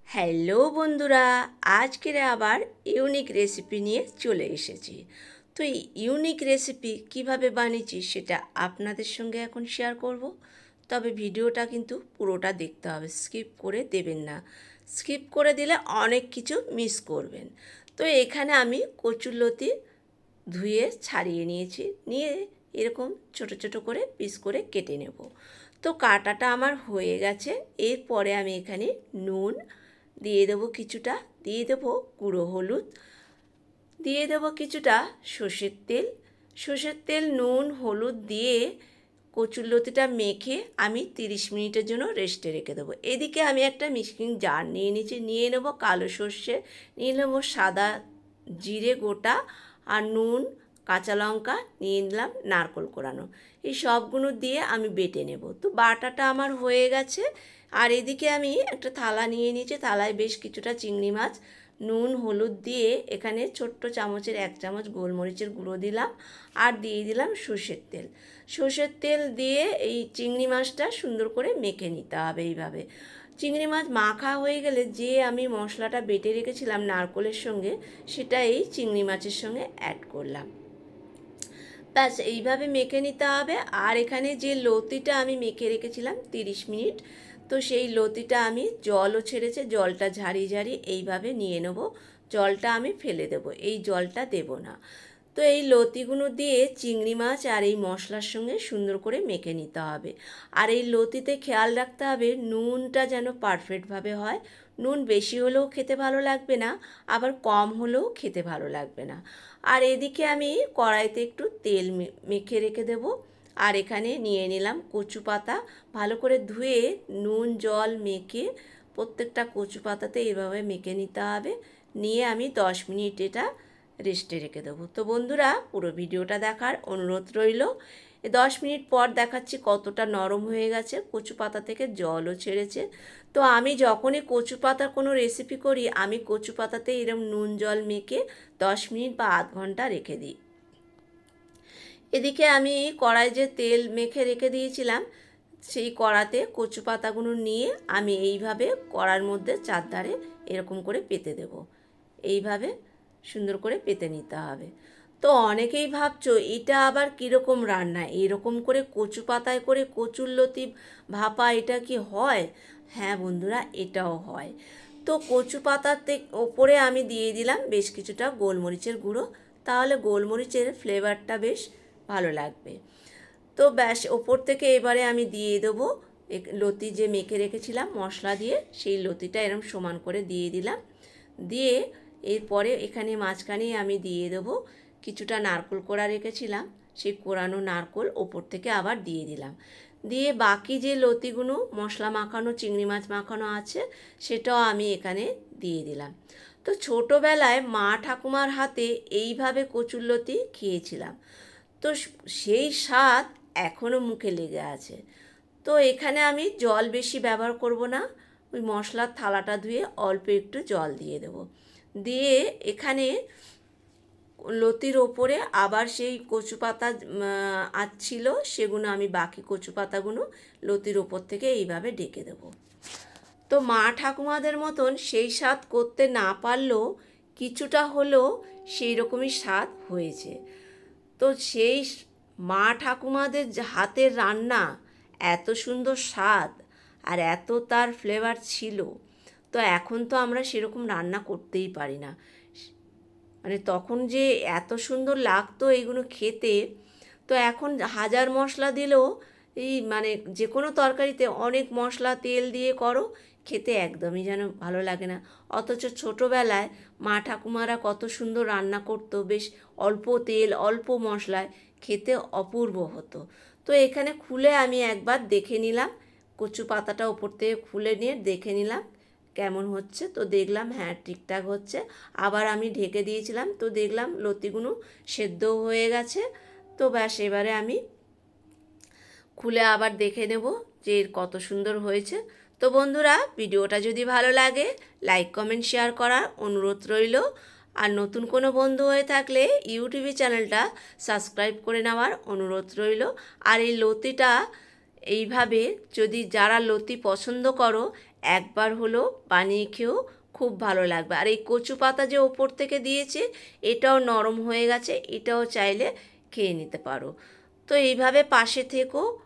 Hello বন্ধুরা, আজকের আবার ইউনিক রেসিপি নিয়ে চলে এসেছি। তো এই ইউনিক রেসিপি কিভাবে বানিয়েছি সেটা আপনাদের সঙ্গে এখন শেয়ার করব। তবে ভিডিওটা কিন্তু পুরোটা দেখতে হবে, স্কিপ করে দেবেন না। স্কিপ করে দিলে অনেক কিছু মিস করবেন। তো এখানে আমি কচুরলতি ধুয়ে ছাড়িয়ে নিয়েছি, নিয়ে এরকম ছোট ছোট করে পিস করে কেটে নেব। তো কাটাটা আমার হয়ে গেছে। এরপরে আমি এখানে নুন দিয়ে দেবো, কিছুটা দিয়ে দেবো গুঁড়ো হলুদ, দিয়ে দেবো কিছুটা সর্ষের তেল, নুন হলুদ দিয়ে কচুরলতিটা মেখে আমি 30 মিনিটের জন্য রেস্টে রেখে দেবো। এদিকে আমি একটা মিক্সিং জার নিয়ে নিয়েছি, নিয়ে নেবো কালো সর্ষে, নিয়ে নেবো সাদা জিরে গোটা, আর নুন, কাঁচা লঙ্কা, নিয়ে নিলাম নারকেল কোড়ানো। এই সবগুলো দিয়ে আমি বেটে নেব। তো বাটাটা আমার হয়ে গেছে। আর এদিকে আমি একটা থালা নিয়ে নিয়েছি, থালায় বেশ কিছুটা চিংড়ি মাছ নুন হলুদ দিয়ে এখানে ছোট্ট চামচের 1 চামচ গোলমরিচের গুঁড়ো দিলাম, আর দিয়ে দিলাম সর্ষের তেল দিয়ে এই চিংড়ি মাছটা সুন্দর করে মেখে নিতে হবে। এইভাবে চিংড়ি মাছ মাখা হয়ে গেলে যে আমি মশলাটা বেটে রেখেছিলাম নারকেলের সঙ্গে, সেটা এই চিংড়ি মাছের সঙ্গে অ্যাড করলাম। ব্যাস এইভাবে মেখে নিতে হবে। আর এখানে যে লতিটা আমি মেখে রেখেছিলাম 30 মিনিট, তো সেই লতিটা আমি জলও ছেড়েছে, জলটা ঝারিয়ে ঝারিয়ে এইভাবে নিয়ে নেব। জলটা আমি ফেলে দেব, এই জলটা দেব না। তো এই লতিগুলো দিয়ে চিংড়ি মাছ আর এই মশলার সঙ্গে সুন্দর করে মেখে নিতে হবে। আর এই লতিতে খেয়াল রাখতে হবে নুনটা যেন পারফেক্টভাবে হয়। নুন বেশি হলেও খেতে ভালো লাগবে না, আবার কম হলেও খেতে ভালো লাগবে না। আর এদিকে আমি কড়াইতে একটু তেল মেখে রেখে দেব। আর এখানে নিয়ে নিলাম কচু পাতা, ভালো করে ধুয়ে নুন জল মেখে প্রত্যেকটা কচু পাতাতে এভাবে মেখে নিতে হবে। নিয়ে আমি 10 মিনিট এটা রেস্টে রেখে দেবো। তো বন্ধুরা, পুরো ভিডিওটা দেখার অনুরোধ রইল। 10 মিনিট পর দেখাচ্ছি কতটা নরম হয়ে গেছে, কচু পাতা থেকে জলও ছেড়েছে। তো আমি যখনই কচু পাতার কোনো রেসিপি করি, আমি কচু পাতাতে এরকম নুন জল মেখে 10 মিনিট বা আধ ঘন্টা রেখে দিই। এদিকে আমি কড়াই যে তেল মেখে রেখে দিয়েছিলাম, সেই কড়াতে কচু পাতাগুলো নিয়ে আমি এইভাবে কড়ার মধ্যে চারধারে এরকম করে পেতে দেব। এইভাবে সুন্দর করে পেতে নিতে হবে। তো অনেকেই ভাবছো এটা আবার কীরকম রান্না, এরকম করে কচু পাতায় করে কচুরলতি ভাপা, এটা কি হয়? হ্যাঁ বন্ধুরা, এটাও হয়। তো কচু পাতার ওপরে আমি দিয়ে দিলাম বেশ কিছুটা গোলমরিচের গুঁড়ো, তাহলে গোলমরিচের ফ্লেভারটা বেশ ভালো লাগবে। তো ব্যাস ওপর থেকে এবারে আমি দিয়ে দেবো লতি যে মেখে রেখেছিলাম মশলা দিয়ে, সেই লতিটা এরকম সমান করে দিয়ে দিলাম। দিয়ে এরপরে এখানে মাঝখানে আমি দিয়ে দেবো কিছুটা নারকেল কোড়া রেখেছিলাম, সেই কোড়ানো নারকেল ওপর থেকে আবার দিয়ে দিলাম। দিয়ে বাকি যে লতিগুলো মশলা মাখানো চিংড়ি মাছ মাখানো আছে, সেটাও আমি এখানে দিয়ে দিলাম। তো ছোটোবেলায় মা ঠাকুমার হাতে এইভাবে কচুরলতি খেয়েছিলাম, তো সেই স্বাদ এখনও মুখে লেগে আছে। তো এখানে আমি জল বেশি ব্যবহার করব না, ওই মশলার থালাটা ধুয়ে অল্প একটু জল দিয়ে দেব। দিয়ে এখানে লতির ওপরে আবার সেই কচু পাতা ছিল, সেগুলো আমি বাকি কচু পাতাগুলো লতির ওপর থেকে এইভাবে ঢেকে দেব। তো মা ঠাকুমাদের মতন সেই স্বাদ করতে না পারলেও কিছুটা হলেও সেই রকমই স্বাদ হয়েছে। তো সেই মা ঠাকুমাদের হাতের রান্না এত সুন্দর স্বাদ আর এত তার ফ্লেভার ছিল, তো এখন তো আমরা সেরকম রান্না করতেই পারি না। মানে তখন যে এত সুন্দর লাগতো এইগুলো খেতে, তো এখন হাজার মশলা দিলেও এই মানে যে কোনো তরকারিতে অনেক মশলা তেল দিয়ে করো, খেতে একদমই যেন ভালো লাগে না। অথচ ছোটোবেলায় মা ঠাকুমারা কত সুন্দর রান্না করতো, বেশ অল্প তেল অল্প মশলায়, খেতে অপূর্ব হতো। তো এখানে খুলে আমি একবার দেখে নিলাম, কচু পাতাটা ওপর থেকে খুলে নিয়ে দেখে নিলাম কেমন হচ্ছে। তো দেখলাম হ্যাঁ ঠিকঠাক হচ্ছে। আবার আমি ঢেকে দিয়েছিলাম, তো দেখলাম লতিগুলো সেদ্ধও হয়ে গেছে। তো ব্যাস এবারে আমি খুলে আবার দেখে নেব যে কত সুন্দর হয়েছে। তো বন্ধুরা, ভিডিওটা যদি ভালো লাগে লাইক কমেন্ট শেয়ার করার অনুরোধ রইল। আর নতুন কোনো বন্ধু হয়ে থাকলে ইউটিউব চ্যানেলটা সাবস্ক্রাইব করে নেওয়ার অনুরোধ রইল। আর এই লতিটা এইভাবে যদি যারা লতি পছন্দ করো একবার হলো বানিয়ে খেও, খুব ভালো লাগবে। আর এই কচু পাতা যে ওপর থেকে দিয়েছে এটাও নরম হয়ে গেছে, এটাও চাইলে খেয়ে নিতে পারো। তো এইভাবে পাশে থেকো।